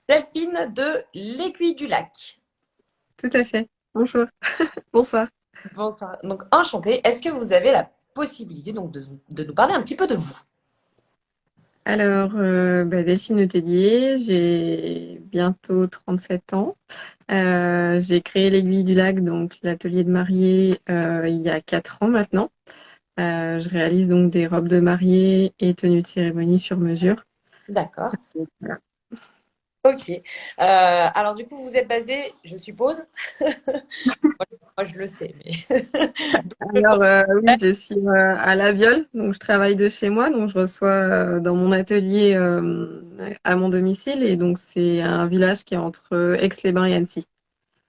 Delphine de l'Aiguille du Lac. Tout à fait. Bonjour. Bonsoir. Bonsoir. Donc, enchantée. Est-ce que vous avez la possibilité donc de nous parler un petit peu de vous? Alors, Delphine Letellier, j'ai bientôt 37 ans. J'ai créé l'Aiguille du Lac, donc l'atelier de mariée, il y a 4 ans maintenant. Je réalise donc des robes de mariée et tenues de cérémonie sur mesure. D'accord. Voilà. Ok. Alors, du coup, vous êtes basé, je suppose. Moi, je le sais, mais. Alors, oui, je suis à La Viole, donc je travaille de chez moi, donc je reçois dans mon atelier à mon domicile, et donc c'est un village qui est entre Aix-les-Bains et Annecy.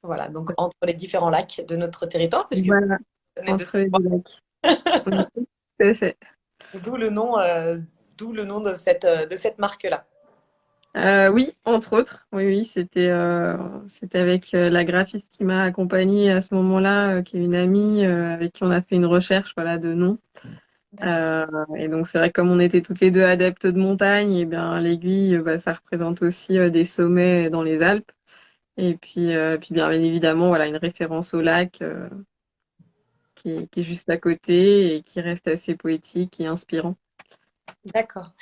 Voilà, donc entre les différents lacs de notre territoire, puisque vous Voilà, venez de entre les deux lacs. Oui, tout à fait. d'où d'où le nom de cette marque-là. Oui, entre autres. Oui, oui, c'était avec la graphiste qui m'a accompagnée à ce moment-là, qui est une amie avec qui on a fait une recherche, voilà, de nom. D'accord. Euh, et donc c'est vrai que comme on était toutes les deux adeptes de montagne, et bien l'aiguille, ça représente aussi des sommets dans les Alpes. Et puis bien évidemment, voilà, une référence au lac qui est juste à côté et qui reste assez poétique et inspirant. D'accord.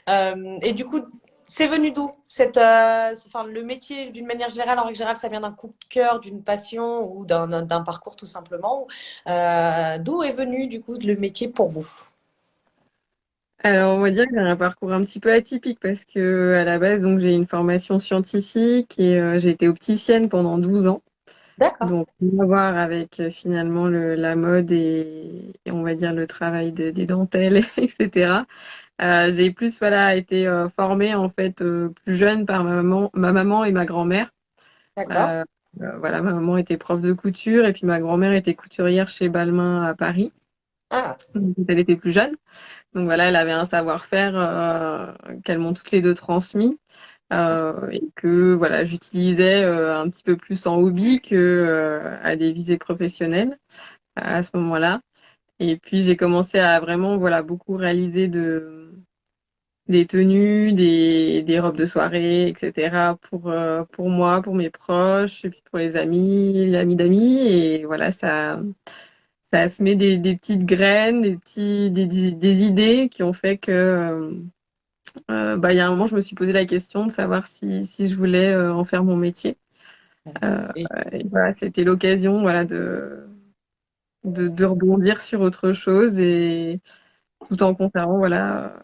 Et du coup, c'est venu d'où enfin, le métier d'une manière générale, en règle générale, ça vient d'un coup de cœur, d'une passion ou d'un parcours tout simplement. D'où est venu du coup le métier pour vous? Alors, on va dire que j'ai un parcours un petit peu atypique parce que à la base, donc j'ai une formation scientifique et j'ai été opticienne pendant 12 ans. D'accord. Donc, rien à voir avec finalement la mode et on va dire le travail des dentelles, etc. J'ai plus voilà été formée en fait plus jeune par ma maman et ma grand-mère. D'accord. Euh, voilà, ma maman était prof de couture et puis ma grand-mère était couturière chez Balmain à Paris. Ah, Donc, quand elle était plus jeune. Donc voilà, elle avait un savoir-faire qu'elles m'ont toutes les deux transmis et que voilà, j'utilisais un petit peu plus en hobby que à des visées professionnelles à ce moment-là. Et puis j'ai commencé à vraiment voilà beaucoup réaliser des tenues, des robes de soirée, etc. Pour moi, pour mes proches, et puis pour les amis d'amis. Et voilà, ça a semé des petites graines, des idées qui ont fait que il y a un moment, je me suis posé la question de savoir si je voulais en faire mon métier. Euh, et- et voilà, c'était l'occasion, voilà, de rebondir sur autre chose et tout en conservant, voilà,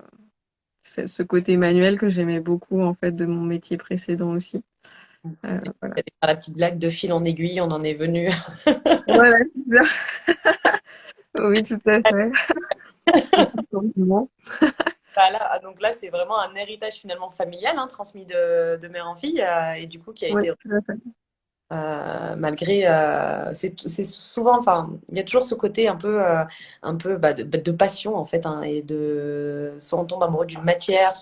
ce côté manuel que j'aimais beaucoup, en fait, de mon métier précédent aussi. Voilà. j'allais faire la petite blague de fil en aiguille, on en est venu. Voilà, c'est ça. Oui, tout à fait. Petit changement. Voilà, donc là, c'est vraiment un héritage finalement familial, hein, transmis de mère en fille, et du coup qui a Oui, été tout à fait. malgré c'est souvent enfin il y a toujours ce côté un peu de passion en fait hein, et de soit on tombe amoureux d'une matière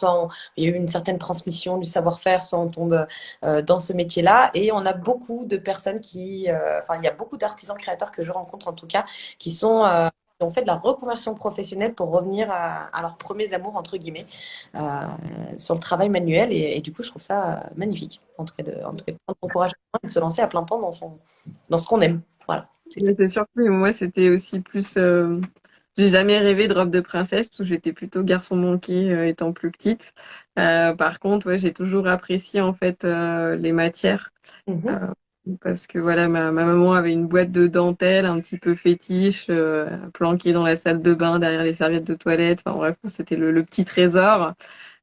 il y a eu une certaine transmission du savoir-faire soit on tombe dans ce métier-là et on a beaucoup de personnes enfin il y a beaucoup d'artisans créateurs que je rencontre en tout cas qui sont qui ont fait de la reconversion professionnelle pour revenir à leurs premiers amours entre guillemets euh, sur le travail manuel et du coup je trouve ça magnifique en tout cas de prendre son courage de se lancer à plein temps dans ce qu'on aime. Voilà. Mais c'est sûr que moi, c'était aussi plus. J'ai jamais rêvé de robe de princesse parce que j'étais plutôt garçon manqué étant plus petite. Par contre, ouais, j'ai toujours apprécié en fait les matières Mhm. euh, parce que voilà, ma maman avait une boîte de dentelle un petit peu fétiche planquée dans la salle de bain derrière les serviettes de toilette. Enfin bref, c'était le petit trésor.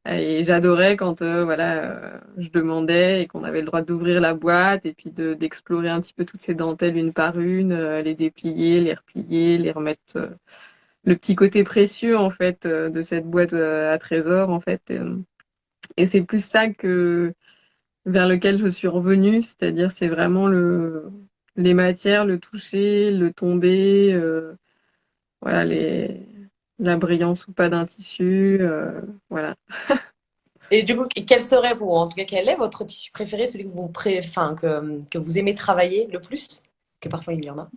Et j'adorais quand voilà, je demandais et qu'on avait le droit d'ouvrir la boîte et puis d'explorer un petit peu toutes ces dentelles une par une, les déplier, les replier, les remettre le petit côté précieux en fait de cette boîte à trésors en fait. Et c'est plus ça que vers lequel je suis revenue, c'est-à-dire c'est vraiment les matières, le toucher, le tomber, voilà la brillance ou pas d'un tissu, voilà. Et du coup, quel serait, vous, en tout cas, quel est votre tissu préféré, celui que enfin, que vous aimez travailler le plus? Que parfois il y en a.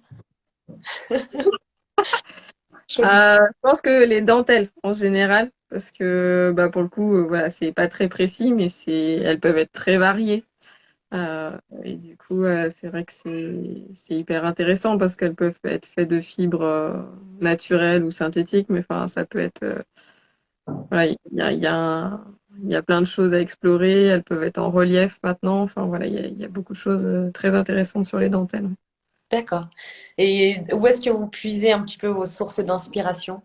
Choisis. Je pense que les dentelles en général, parce que bah, pour le coup, voilà, c'est pas très précis, mais elles peuvent être très variées. Et du coup, c'est vrai que c'est hyper intéressant parce qu'elles peuvent être faites de fibres naturelles ou synthétiques, mais enfin, ça peut être, voilà, il y a plein de choses à explorer. Elles peuvent être en relief maintenant. Enfin, voilà, il y a beaucoup de choses très intéressantes sur les dentelles. D'accord. Et où est-ce que vous puisez un petit peu vos sources d'inspiration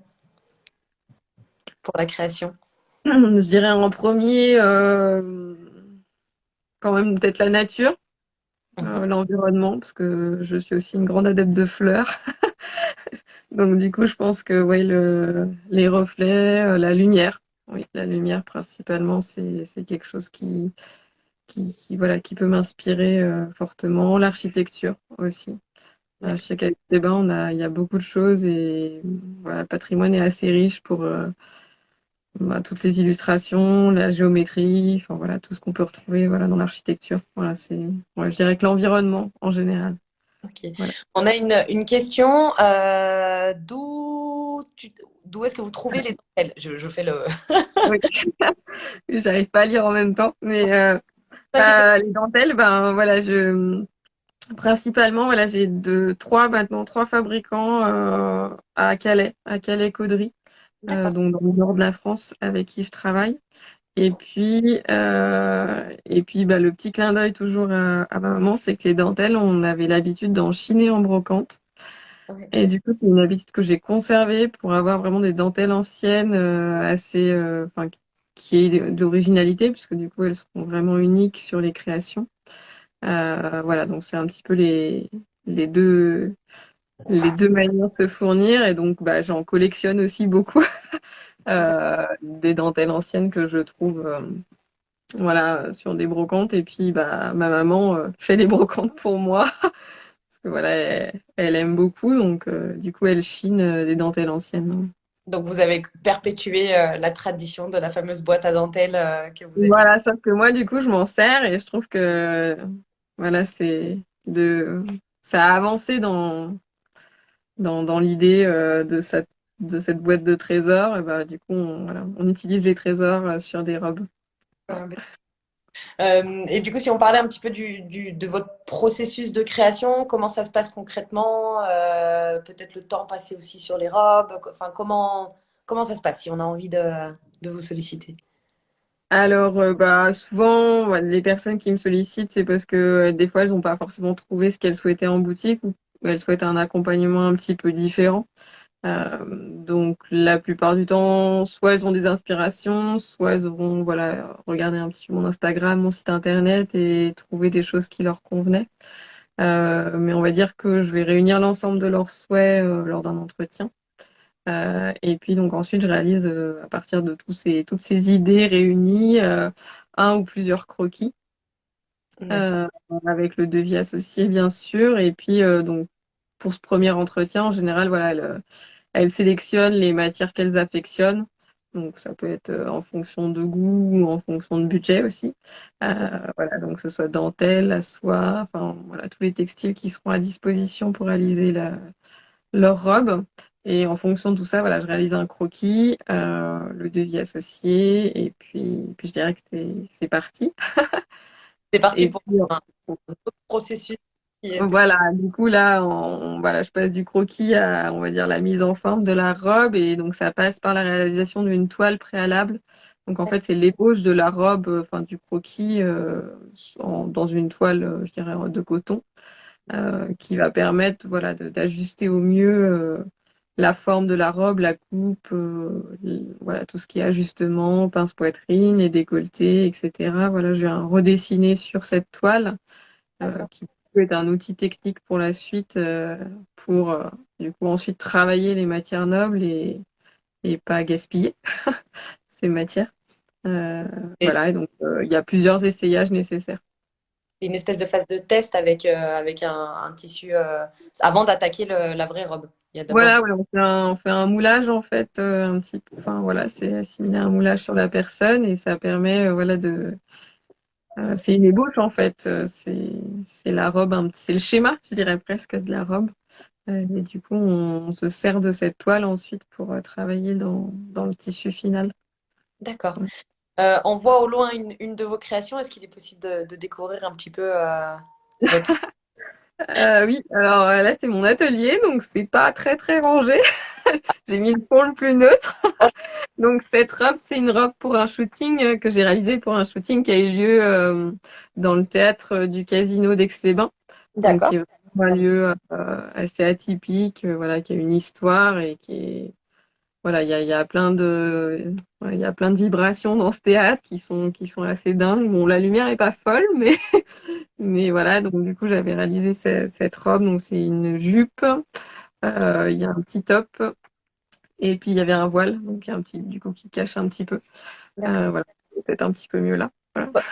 pour la création? Je dirais en premier, quand même peut-être la nature, Mhm. l'environnement, parce que je suis aussi une grande adepte de fleurs. Donc du coup, je pense que ouais, les reflets, la lumière. Oui, la lumière principalement, c'est quelque chose voilà, qui peut m'inspirer fortement. L'architecture aussi. Je D'accord. sais qu'avec les bains, il y a beaucoup de choses et voilà, le patrimoine est assez riche pour bah, toutes les illustrations, la géométrie, enfin voilà, tout ce qu'on peut retrouver voilà, dans l'architecture. Voilà, je dirais que l'environnement en général. Ok. Voilà. On a une question. D'où est-ce que vous trouvez les dentelles? Je fais le. Oui, j'arrive pas à lire en même temps, mais T'inquiète les dentelles, ben voilà, principalement voilà, j'ai trois fabricants à Calais Caudry, pas. D'accord. donc dans le nord de la France, avec qui je travaille. Et puis bah, le petit clin d'œil toujours à ma maman, c'est que les dentelles, on avait l'habitude d'en chiner en brocante. Ouais. Et du coup, c'est une habitude que j'ai conservée pour avoir vraiment des dentelles anciennes, assez, enfin, qui est de l'originalité, puisque du coup, elles sont vraiment uniques sur les créations. Voilà, donc c'est un petit peu les deux, les deux manières de se fournir. Et donc, bah, j'en collectionne aussi beaucoup, des dentelles anciennes que je trouve, voilà, sur des brocantes. Et puis, bah, ma maman fait les brocantes pour moi. Parce que voilà, elle aime beaucoup, donc du coup, elle chine des dentelles anciennes. Donc vous avez perpétué la tradition de la fameuse boîte à dentelles que vous aviez. Voilà, sauf que moi, du coup, je m'en sers et je trouve que voilà, de ça a avancé dans l'idée de cette boîte de trésors. Et bah, du coup, voilà, on utilise les trésors sur des robes. Voilà. Et du coup, si on parlait un petit peu de votre processus de création, comment ça se passe concrètement? Peut-être le temps passé aussi sur les robes. Enfin, comment ça se passe si on a envie de vous solliciter? Alors, bah, souvent, ouais, les personnes qui me sollicitent, c'est parce que des fois, elles n'ont pas forcément trouvé ce qu'elles souhaitaient en boutique ou elles souhaitent un accompagnement un petit peu différent. Donc la plupart du temps, soit elles ont des inspirations, soit elles vont voilà, regarder un petit peu mon Instagram, mon site internet et trouver des choses qui leur convenaient. Mais on va dire que je vais réunir l'ensemble de leurs souhaits lors d'un entretien. Et puis donc ensuite, je réalise à partir de toutes ces idées réunies, un ou plusieurs croquis D'accord. euh, avec le devis associé, bien sûr. Et puis donc pour ce premier entretien, en général, voilà, elles sélectionnent les matières qu'elles affectionnent. Donc ça peut être en fonction de goût ou en fonction de budget aussi. Voilà, donc que ce soit dentelle, la soie, enfin voilà, tous les textiles qui seront à disposition pour réaliser leur robe. Et en fonction de tout ça, voilà, je réalise un croquis, le devis associé, et puis je dirais que c'est parti. C'est parti Et pour puis un autre processus qui est. voilà, du coup là, voilà, je passe du croquis à, on va dire, la mise en forme de la robe et donc ça passe par la réalisation d'une toile préalable. Donc en fait, c'est l'ébauche de la robe, enfin du croquis dans une toile, je dirais, de coton, qui va permettre, voilà, d'ajuster au mieux la forme de la robe, la coupe, voilà, tout ce qui est ajustement, pince poitrine et décolleté, etc. Voilà, je viens redessiner sur cette toile D'accord. qui peut être un outil technique pour la suite, pour du coup ensuite travailler les matières nobles et pas gaspiller ces matières. Euh, Et voilà, et donc il y a plusieurs essayages nécessaires. c'est une espèce de phase de test avec un tissu avant d'attaquer la vraie robe. Il y a d'abord. Voilà, ouais, on fait un moulage en fait, un petit peu, enfin voilà, c'est assimiler un moulage sur la personne et ça permet, voilà, c'est une ébauche en fait, c'est la robe, c'est le schéma, je dirais presque de la robe. Et du coup, on se sert de cette toile ensuite pour travailler dans le tissu final. D'accord. On voit au loin une de vos créations. Est-ce qu'il est possible de découvrir un petit peu votre... Oui, alors là c'est mon atelier, donc c'est pas très très rangé. J'ai mis le fond le plus neutre. Donc cette robe, c'est une robe pour un shooting que j'ai réalisé pour un shooting qui a eu lieu dans le théâtre du Casino d'Aix-les-Bains. Donc qui D'accord. est vraiment un lieu assez atypique, voilà, qui a une histoire et qui est voilà, il y a plein de ouais, il y a plein de vibrations dans ce théâtre qui sont assez dingues. Bon, la lumière est pas folle, mais mais voilà, donc du coup j'avais réalisé cette robe. Donc c'est une jupe, il y a un petit top et puis il y avait un voile, donc il y a un petit du coup qui cache un petit peu. D'accord. Voilà, peut-être un petit peu mieux là, voilà, Bah,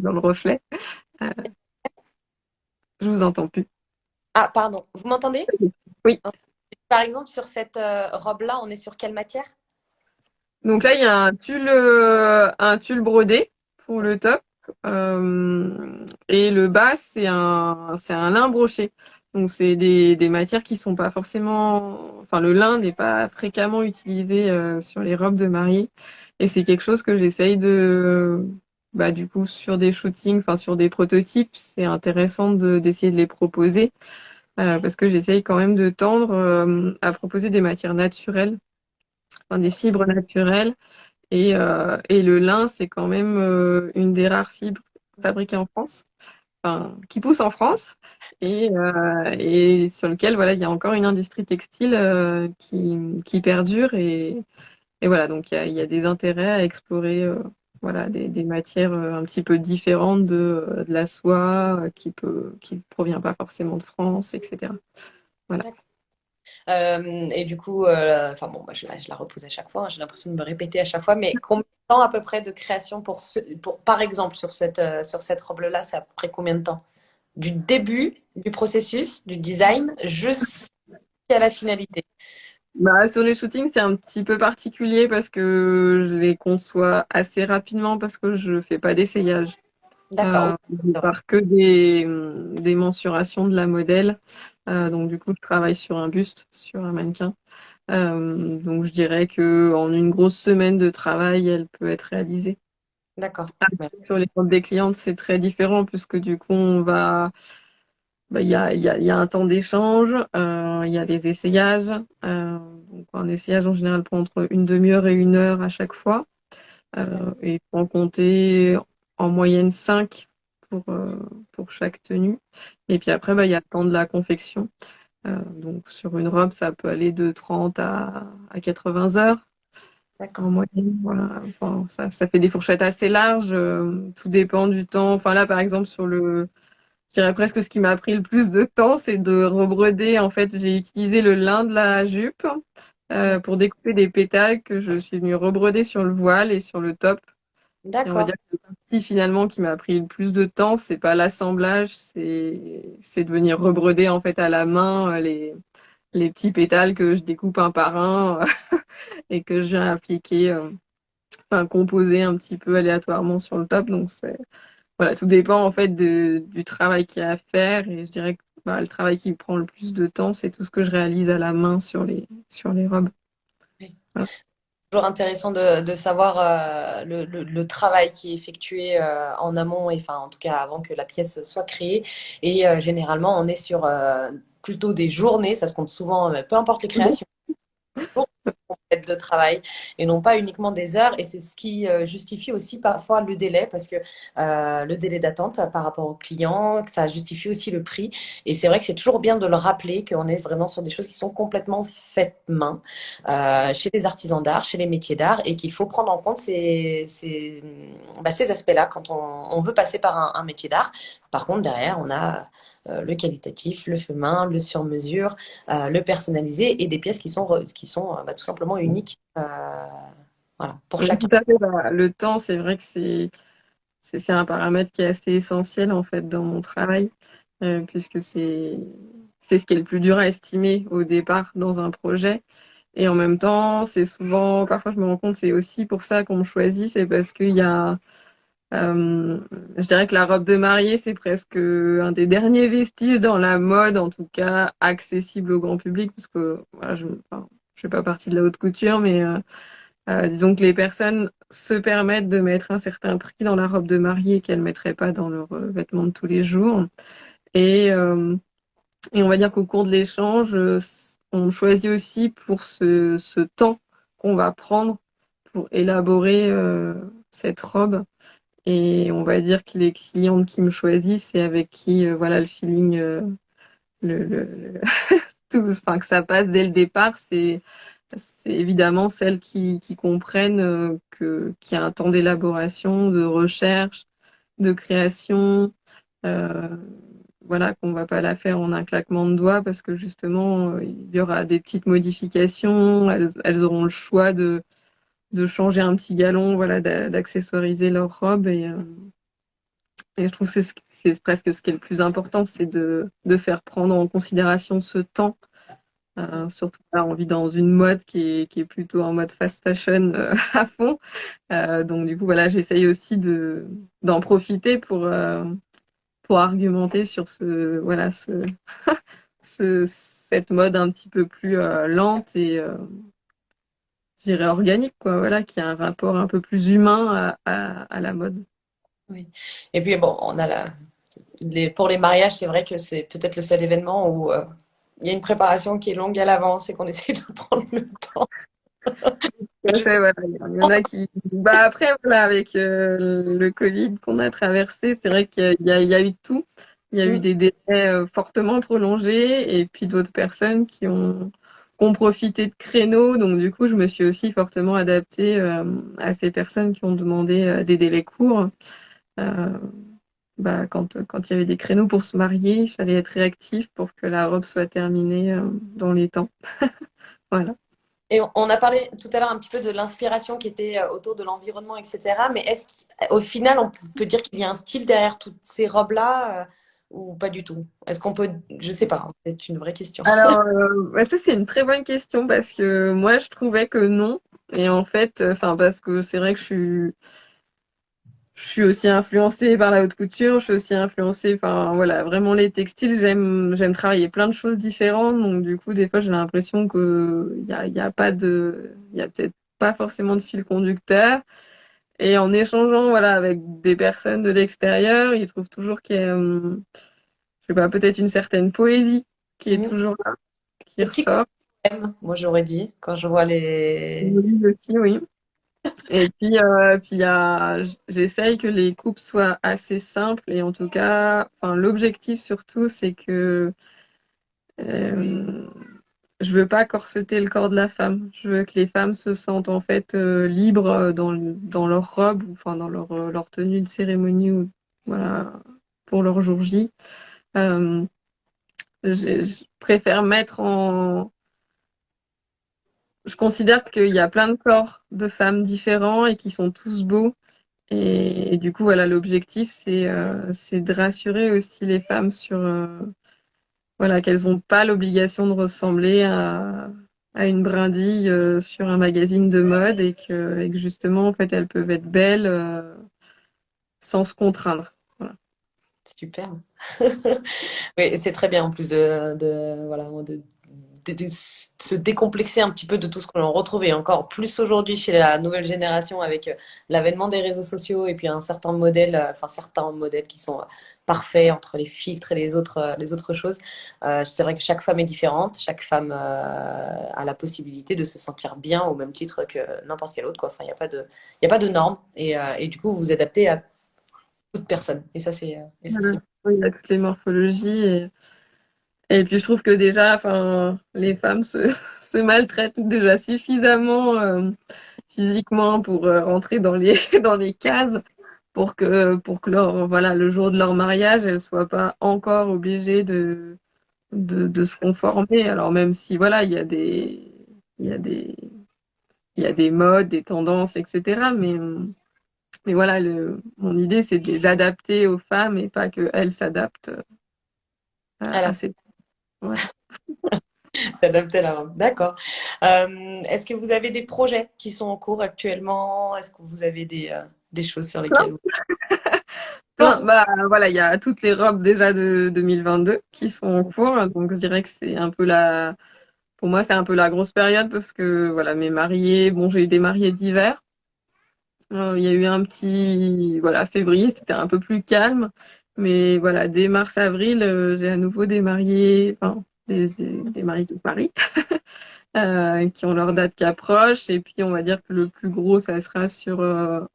dans le reflet. Euh, je vous entends plus. ah, pardon. Vous m'entendez? Oui. Par exemple, sur cette robe-là, on est sur quelle matière? Donc là, il y a un tulle brodé pour Ok. le top. Et le bas, c'est un lin broché. Donc c'est des matières qui sont pas forcément, enfin le lin n'est pas fréquemment utilisé sur les robes de mariée. Et c'est quelque chose que j'essaye bah du coup sur des shootings, enfin sur des prototypes, c'est intéressant d'essayer de les proposer parce que j'essaye quand même de tendre à proposer des matières naturelles, enfin, des fibres naturelles et le lin, c'est quand même une des rares fibres fabriquées en France, enfin, qui pousse en France, et sur lequel voilà, il y a encore une industrie textile qui perdure. Et voilà, donc il y a des intérêts à explorer voilà, des matières un petit peu différentes de la soie qui provient pas forcément de France, etc. Voilà. D'accord. Et du coup, enfin bon, moi, je la repose à chaque fois, hein, j'ai l'impression de me répéter à chaque fois, mais combien de temps à peu près de création par exemple, sur cette robe-là, c'est à peu près combien de temps? Du début du processus, du design, jusqu'à la finalité. Bah, sur les shootings, c'est un petit peu particulier parce que je les conçois assez rapidement parce que je fais pas d'essayage. D'accord, oui, Je c'est vrai. pars que des mensurations de la modèle. Donc du coup, je travaille sur un buste, sur un mannequin. Donc je dirais que en une grosse semaine de travail, elle peut être réalisée. D'accord. Ouais. Sur les comptes des clientes, c'est très différent puisque du coup, on va bah, il y a un temps d'échange, il y a les essayages. Donc un essayage en général prend entre une demi-heure et une heure à chaque fois. Et il faut en compter en moyenne 5 pour chaque tenue. Et puis après, bah, il y a le temps de la confection. Donc sur une robe, ça peut aller de 30 à 80 heures en D'accord. moyenne. Voilà. Enfin, ça fait des fourchettes assez larges. Tout dépend du temps. Enfin là, par exemple, je dirais presque ce qui m'a pris le plus de temps, c'est de rebroder. En fait, j'ai utilisé le lin de la jupe pour découper des pétales que je suis venue rebroder sur le voile et sur le top. Et on va D'accord. dire que la partie finalement qui m'a pris le plus de temps, c'est pas l'assemblage, c'est de venir rebroder en fait à la main les petits pétales que je découpe un par un et que j'ai appliqué, enfin composé un petit peu aléatoirement sur le top. Donc c'est voilà, tout dépend en fait du travail qu'il y a à faire et je dirais que bah, le travail qui prend le plus de temps, c'est tout ce que je réalise à la main sur les robes. Oui. Voilà. Toujours intéressant de savoir le travail qui est effectué en amont, et enfin en tout cas avant que la pièce soit créée. Et généralement, on est sur plutôt des journées, ça se compte souvent, peu importe les créations, jours complètes de travail et non pas uniquement des heures. Et c'est ce qui justifie aussi parfois le délai, parce que le délai d'attente par rapport au client, que ça justifie aussi le prix. Et c'est vrai que c'est toujours bien de le rappeler qu'on est vraiment sur des choses qui sont complètement faites main, chez les artisans d'art, chez les métiers d'art, et qu'il faut prendre en compte ces aspects-là quand on veut passer par un métier d'art. Par contre, derrière, on a le qualitatif, le fait main, le sur-mesure, le personnalisé, et des pièces qui sont tout simplement uniques, voilà, pour Oui, chacun. tout à fait. Bah, le temps, c'est vrai que c'est un paramètre qui est assez essentiel en fait dans mon travail, puisque c'est ce qui est le plus dur à estimer au départ dans un projet. Et en même temps, c'est souvent, parfois je me rends compte, c'est aussi pour ça qu'on me choisit, c'est parce qu'il y a, je dirais que la robe de mariée, c'est presque un des derniers vestiges dans la mode, en tout cas accessible au grand public, parce que voilà, enfin, je fais pas partie de la haute couture, mais Disons que les personnes se permettent de mettre un certain prix dans la robe de mariée qu'elles ne mettraient pas dans leurs vêtements de tous les jours. Et, euh, et on va dire qu'au cours de l'échange, on choisit aussi pour ce temps qu'on va prendre pour élaborer cette robe. Et on va dire que les clientes qui me choisissent et avec qui voilà le feeling, le tout, enfin que ça passe dès le départ, c'est évidemment celles qui comprennent qu'il y a un temps d'élaboration, de recherche, de création. Euh, voilà, qu'on va pas la faire en un claquement de doigts parce que justement, il y aura des petites modifications. Elles auront le choix de changer un petit galon, voilà, d'accessoiriser leur robe. Et je trouve que c'est presque ce qui est le plus important, c'est de faire prendre en considération ce temps. Surtout là, on vit dans une mode qui est plutôt en mode fast fashion à fond. Donc du coup, voilà, j'essaye aussi d'en profiter pour argumenter sur voilà, cette mode un petit peu plus lente et je dirais organique, quoi, voilà, qui a un rapport un peu plus humain à la mode. Oui. Et puis bon, pour les mariages, c'est vrai que c'est peut-être le seul événement où il y a une préparation qui est longue à l'avance et qu'on essaie de prendre le temps. Tout à Je sais fait, voilà. Il y en a qui. Bah après, voilà, avec le Covid qu'on a traversé, c'est vrai qu'il y a eu de tout. Il y a eu pas. des délais fortement prolongés et puis d'autres personnes qui ont profité de créneaux. Donc du coup, je me suis aussi fortement adaptée à ces personnes qui ont demandé des délais courts. Euh, quand il y avait des créneaux pour se marier, il fallait être réactif pour que la robe soit terminée dans les temps. Voilà. Et on a parlé tout à l'heure un petit peu de l'inspiration qui était autour de l'environnement, etc. Mais est-ce qu'au final, on peut dire qu'il y a un style derrière toutes ces robes-là ou pas du tout? Est-ce qu'on peut... Je sais pas, hein, c'est une vraie question. Alors, bah, ça, c'est une très bonne question parce que moi, je trouvais que non. Et en fait, enfin, parce que c'est vrai que je suis aussi influencée par la haute couture, je suis aussi influencée, enfin, voilà, vraiment les textiles, j'aime travailler plein de choses différentes. Donc, du coup, des fois, j'ai l'impression que il y a pas il y a peut-être pas forcément de fil conducteur. Et en échangeant, voilà, avec des personnes de l'extérieur, ils trouvent toujours qu'il y a, je sais pas, peut-être une certaine poésie qui est Mhm. toujours là, qui Le petit côté ressort. M, moi j'aurais dit, quand je vois les... Oui, aussi, oui. Et puis j'essaye que les coupes soient assez simples et en tout cas, enfin, l'objectif surtout, c'est que euh, je veux pas corseter le corps de la femme. Je veux que les femmes se sentent en fait libres dans leur robe, ou, enfin dans leur tenue de cérémonie ou voilà pour leur jour J. Euh, je préfère mettre en je considère qu'il y a plein de corps de femmes différents et qui sont tous beaux. Et du coup, voilà, l'objectif, c'est de rassurer aussi les femmes sur voilà, qu'elles n'ont pas l'obligation de ressembler à une brindille sur un magazine de mode et que justement, en fait, elles peuvent être belles sans se contraindre. Voilà. Super. Oui, c'est très bien en plus voilà, de se décomplexer un petit peu de tout ce que l'on retrouve et encore plus aujourd'hui chez la nouvelle génération avec l'avènement des réseaux sociaux et puis un certain modèle, enfin certains modèles qui sont parfaits entre les filtres et les autres choses. C'est vrai que chaque femme est différente, chaque femme a la possibilité de se sentir bien au même titre que n'importe quelle autre, quoi. Enfin, il y a pas de normes et du coup vous vous adaptez à toute personne et ça Voilà. c'est Oui, il y a toutes les morphologies. Et puis je trouve que déjà, enfin, les femmes se maltraitent déjà suffisamment physiquement pour rentrer dans les, dans les cases pour que voilà, le jour de leur mariage, elles soient pas encore obligées de se conformer. Alors même si voilà, il y a des, il y a des modes, des tendances, etc. Mais voilà, mon idée, c'est de les adapter aux femmes et pas qu'elles s'adaptent à ces. Voilà. s'adapter à la robe. D'accord. Est-ce que vous avez des projets qui sont en cours actuellement? Est-ce que vous avez des choses sur lesquelles vous... Plein. Plein. Bah, voilà, il y a toutes les robes déjà de 2022 qui sont en cours. Donc, je dirais que c'est un peu pour moi, c'est un peu la grosse période parce que voilà, mes mariés, bon, j'ai eu des mariés d'hiver. Il y a eu un petit, voilà, février, c'était un peu plus calme. Mais voilà, dès mars-avril, j'ai à nouveau des mariés, enfin, des mariés qui se marient, qui ont leur date qui approche. Et puis, on va dire que le plus gros, ça sera sur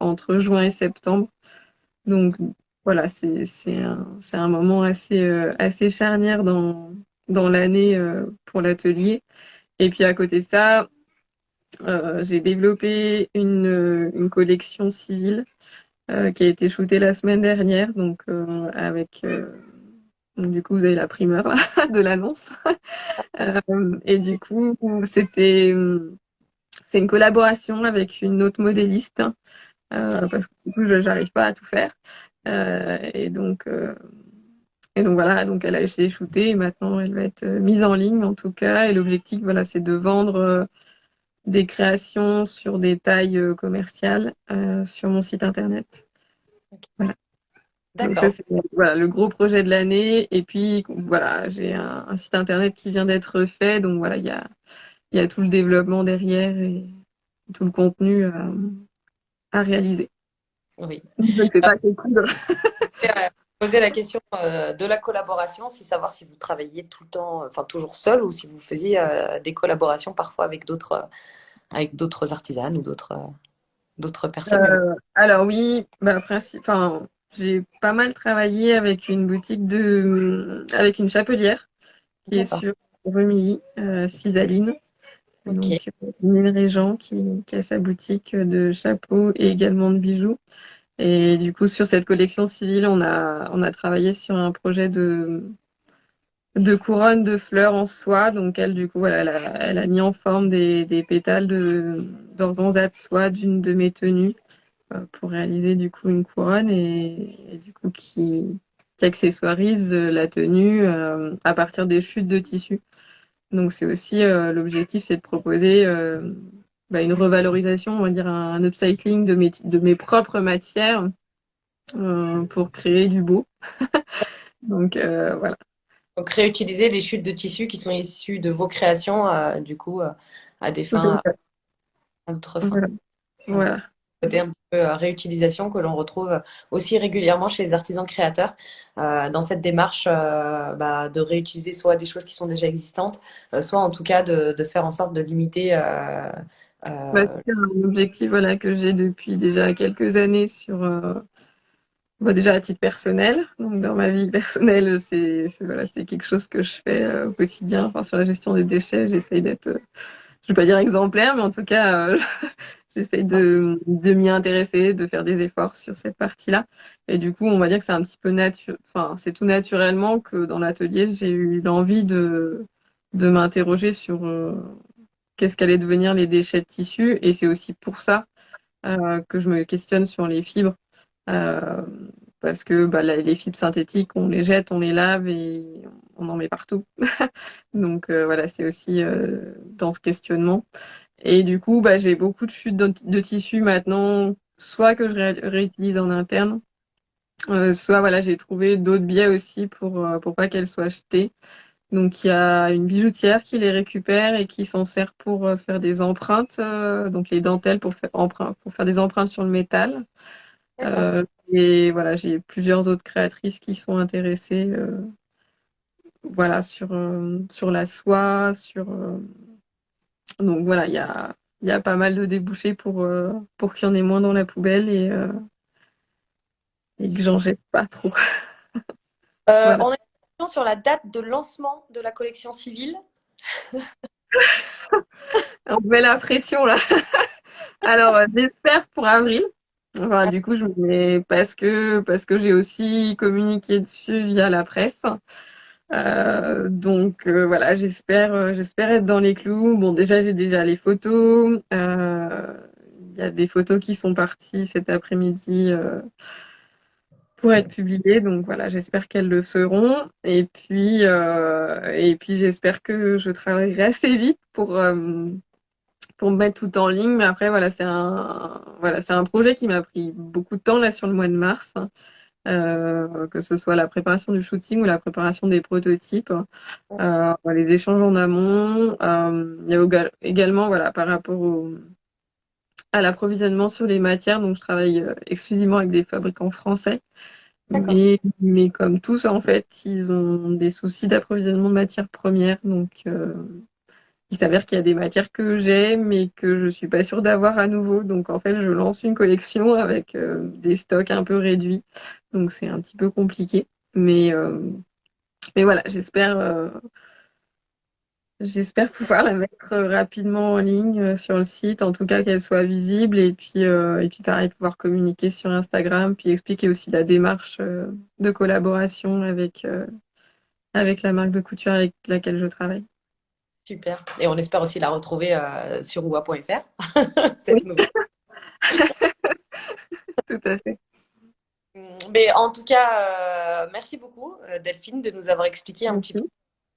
entre juin et septembre. Donc, voilà, c'est un moment assez charnière dans l'année pour l'atelier. Et puis, à côté de ça, j'ai développé une collection civile qui a été shootée la semaine dernière, donc donc, du coup vous avez la primeur là, de l'annonce. Et du coup c'est une collaboration avec une autre modéliste parce que du coup je n'arrive pas à tout faire. Euh, et donc euh, et donc voilà, donc elle a été shootée et maintenant elle va être mise en ligne en tout cas. Et l'objectif voilà c'est de vendre des créations sur des tailles commerciales sur mon site internet. Ok. Voilà. Donc ça, D'accord. c'est voilà, le gros projet de l'année. Et puis, voilà, j'ai un site internet qui vient d'être fait. Donc voilà, il y a tout le développement derrière et tout le contenu à réaliser. Oui. Donc, je ne sais Euh, pas, c'est cool. Poser la question de la collaboration, c'est savoir si vous travailliez tout le temps, enfin toujours seul, ou si vous faisiez des collaborations parfois avec d'autres artisanes ou d'autres personnes. Mais bon. Alors oui, bah, enfin, j'ai pas mal travaillé avec une boutique avec une chapelière qui est D'accord. sur Remilly, Cisaline. Ok. Donc, Mine Régent qui a sa boutique de chapeaux et également de bijoux. Et du coup, sur cette collection civile, on a travaillé sur un projet de couronne de fleurs en soie. Donc, elle, du coup, voilà, elle a mis en forme des pétales d'organza de soie d'une de mes tenues pour réaliser, du coup, une couronne et du coup, qui accessoirise la tenue à partir des chutes de tissu. Donc, c'est aussi l'objectif, c'est de proposer une revalorisation, on va dire un upcycling de mes propres matières pour créer du beau. Donc voilà. Donc réutiliser les chutes de tissus qui sont issues de vos créations, du coup, à des Tout à fins, fait. à d'autres fins. Voilà. Donc, Voilà. côté un petit peu réutilisation que l'on retrouve aussi régulièrement chez les artisans créateurs dans cette démarche de réutiliser soit des choses qui sont déjà existantes, soit en tout cas de faire en sorte de limiter. Bah, Euh, c'est un objectif voilà, que j'ai depuis déjà quelques années sur déjà à titre personnel. Donc dans ma vie personnelle, voilà, c'est quelque chose que je fais au quotidien. Enfin, sur la gestion des déchets, j'essaye d'être, je vais pas dire exemplaire, mais en tout cas, j'essaye de m'y intéresser, de faire des efforts sur cette partie-là. Et du coup, on va dire que c'est un petit peu enfin, c'est tout naturellement que dans l'atelier, j'ai eu l'envie de m'interroger sur qu'est-ce qu'allaient devenir les déchets de tissu. Et c'est aussi pour ça que je me questionne sur les fibres. Euh, Parce que bah, les fibres synthétiques, on les jette, on les lave et on en met partout. Donc voilà, c'est aussi dans ce questionnement. Et du coup, bah, j'ai beaucoup de chutes de tissu maintenant, soit que je réutilise en interne, soit voilà, j'ai trouvé d'autres biais aussi pour pas qu'elles soient jetées. Donc il y a une bijoutière qui les récupère et qui s'en sert pour faire des empreintes, donc les dentelles pour faire des empreintes sur le métal. d'accord. Euh, et voilà, j'ai plusieurs autres créatrices qui sont intéressées voilà, sur la soie, donc voilà, il y a pas mal de débouchés pour qu'il y en ait moins dans la poubelle et que j'en jette pas trop. Voilà. On a une question sur la date de lancement de la collection civile. On met la pression là. Alors, j'espère pour avril. Enfin, du coup, je me mets parce que j'ai aussi communiqué dessus via la presse. Donc voilà, j'espère être dans les clous. Bon, déjà j'ai déjà les photos. Il y a des photos qui sont parties cet après-midi pour être publiées. Donc voilà, j'espère qu'elles le seront. Et puis j'espère que je travaillerai assez vite pour mettre tout en ligne. Mais après voilà, c'est un projet qui m'a pris beaucoup de temps là sur le mois de mars. que ce soit la préparation du shooting ou la préparation des prototypes, les échanges en amont. Il y a également, voilà, par rapport à l'approvisionnement sur les matières, donc je travaille exclusivement avec des fabricants français. D'accord. Mais comme tous, en fait, ils ont des soucis d'approvisionnement de matières premières. Donc, il s'avère qu'il y a des matières que j'ai, mais que je suis pas sûre d'avoir à nouveau. Donc, en fait, je lance une collection avec des stocks un peu réduits. Donc, c'est un petit peu compliqué. Mais voilà, j'espère pouvoir la mettre rapidement en ligne sur le site, en tout cas qu'elle soit visible, et puis pareil, pouvoir communiquer sur Instagram, puis expliquer aussi la démarche de collaboration avec la marque de couture avec laquelle je travaille. Super. Et on espère aussi la retrouver sur oua.fr, Oui, cette nouvelle. tout à fait. Mais en tout cas, merci beaucoup, Delphine, de nous avoir expliqué un petit peu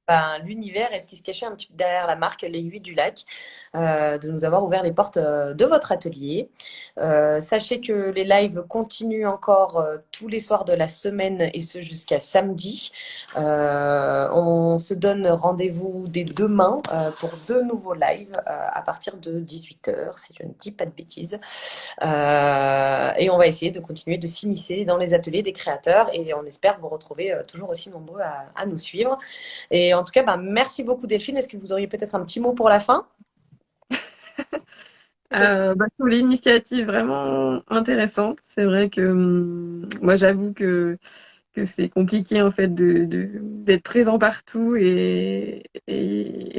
Merci. l'univers et ce qui se cachait un petit peu derrière la marque L'Aiguille du Lac, de nous avoir ouvert les portes de votre atelier. Sachez que les lives continuent encore tous les soirs de la semaine et ce jusqu'à samedi. On se donne rendez-vous dès demain pour deux nouveaux lives à partir de 18h, si je ne dis pas de bêtises. Et on va essayer de continuer de s'immiscer dans les ateliers des créateurs et on espère vous retrouver toujours aussi nombreux à nous suivre. Et en tout cas, bah, merci beaucoup Delphine. Est-ce que vous auriez peut-être un petit mot pour la fin? Pour l'initiative vraiment intéressante. C'est vrai que moi, j'avoue que c'est compliqué en fait d'être présent partout et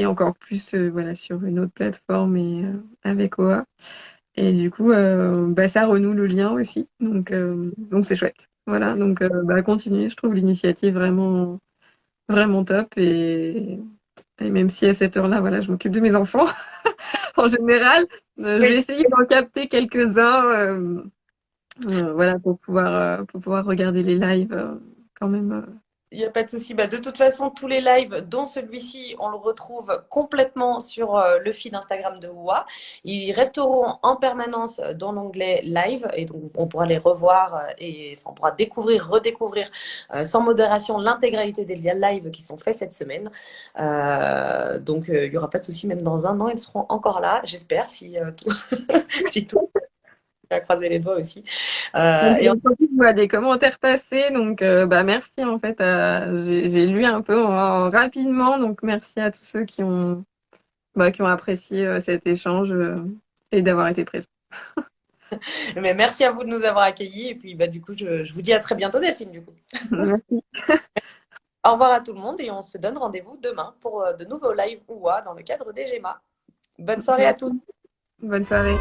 encore plus voilà, sur une autre plateforme et avec OA. Et du coup, ça renoue le lien aussi. Donc c'est chouette. Voilà, donc continuer. Je trouve l'initiative vraiment, vraiment top. Et même si à cette heure-là, voilà, je m'occupe de mes enfants en général, je vais Oui. essayer d'en capter quelques-uns, voilà, pour pouvoir regarder les lives quand même. Il n'y a pas de souci. Bah, de toute façon, tous les lives, dont celui-ci, on le retrouve complètement sur le feed Instagram de OUA. Ils resteront en permanence dans l'onglet live et donc on pourra les revoir et enfin, on pourra découvrir, redécouvrir sans modération l'intégralité des lives qui sont faits cette semaine. Donc il n'y aura pas de souci, même dans un an, ils seront encore là, j'espère, si, tout, si tout à croiser les doigts aussi. Donc, Et surtout, je vois des commentaires passer, donc merci en fait. J'ai lu un peu rapidement, donc merci à tous ceux qui ont apprécié cet échange et d'avoir été présents. mais merci à vous de nous avoir accueillis. Et puis, bah, du coup, je vous dis à très bientôt, Delphine, du coup. Merci. Au revoir à tout le monde et on se donne rendez-vous demain pour de nouveaux lives OUA dans le cadre des GEMA. Bonne soirée à tous. Merci. Bonne soirée.